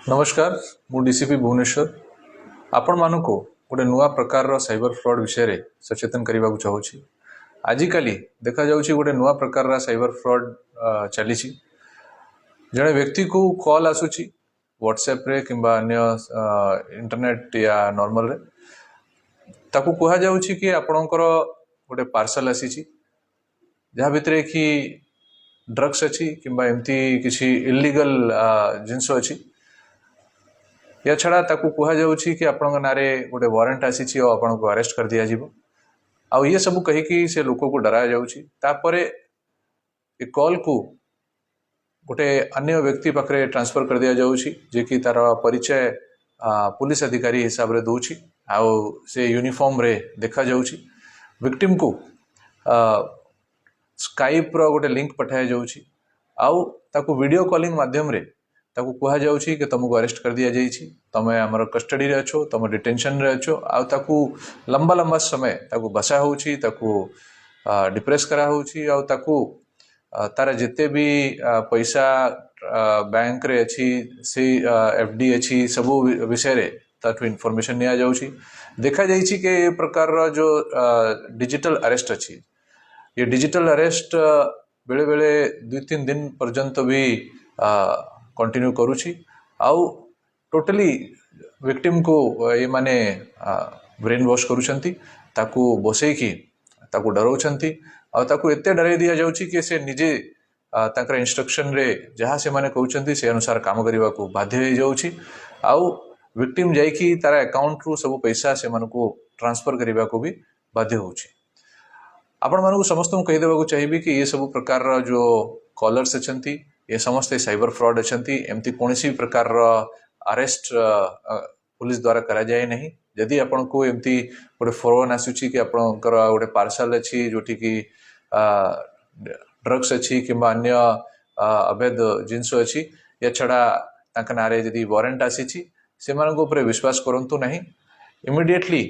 नमस्कार मु डीसीपी भुवनेश्वर आपण मानकु गोटे नुआ प्रकार साइबर फ्रॉड विषय रे सचेतन करने को चाहूँगी। आजिकली देखा जाउछि गोटे नुआ प्रकार साइबर फ्रॉड चली जड़े व्यक्ति को कॉल आसुची व्हाट्सएप रे किंबा अन्य इंटरनेट या नॉर्मल रे ताकू कहा जाउछि कि आपणकर गोटे पार्सल आसी जहाँ भितर कि ड्रग्स अच्छी किंबा एमती किसी इलीगल जिनस अच्छी या छड़ा ताकू कहा जाउछि कि आपन नारे गोटे वारंट आसी आपन को अरेस्ट कर दिया जीवो आ ये सब कहीकि से लोक को डरा जाउछि तापरे ए कॉल को गोटे अन्य व्यक्ति पाखरे ट्रांसफर कर दिया जाउछि जे कि तार परिचय पुलिस अधिकारी हिसाब रे दोछि आ से यूनिफॉर्म रे देखा जाउछि विक्टिम को स्काइप रो गोटे लिंक पठाया जाउछि आउ ताकू वीडियो कॉलिंग माध्यम रे ताकू कहा जाउछि कि तुमको अरेस्ट कर दिया जाइछि तमे हमर कस्टडी रे अछो तुम डिटेंशन रे अछो आ ताकू लंबा लंबा समय ताकू बसा होउछि ताकू डिप्रेस करा होउछि आ ताकू तार जिते भी पैसा बैंक रे अछि से एफडी अछि सब विषय रे ताठू इन्फॉर्मेशन निया जाउछि देखा जाइछि कि ए प्रकार रो जो डिजिटल अरेस्ट अछि ये डिजिटल अरेस्ट बेले बेले 2-3 दिन पर्यंत भी कंटिन्यू करुछि आउ टोटली विक्टिम को ये माने ब्रेन वॉश करुछंती ताकू बसैकी ताकू डराउछंती आ ताकू एते डराई दिया जाउछि कि से निजे ताकर इंस्ट्रक्शन रे जहाँ से माने कहउछंती से अनुसार काम करबा को बाध्य हो जाउछि आउ विक्टिम जाइकी तारा अकाउंट रु सब पैसा से मानको ट्रांसफर करबा को भी बाध्य होउछि। आपण मानको समस्त कहि देबा को चाहिबी कि ये सब प्रकार जो कॉलर्स अछंती ये समस्त साइबर फ्रॉड अछंती एमती कोनसी प्रकार अरेस्ट पुलिस द्वारा करा जाए नहीं। यदि आपण को एमती गोटे फोन आसुची कि आपणकर गोटे पार्सल अछि जोटी कि ड्रग्स अछि किंबा अन्य अवैध जिनस अछि या छड़ा तांका नारे यदि वारंट आसीची से मानको ऊपर विश्वास करंतु नहीं। इमिडिएटली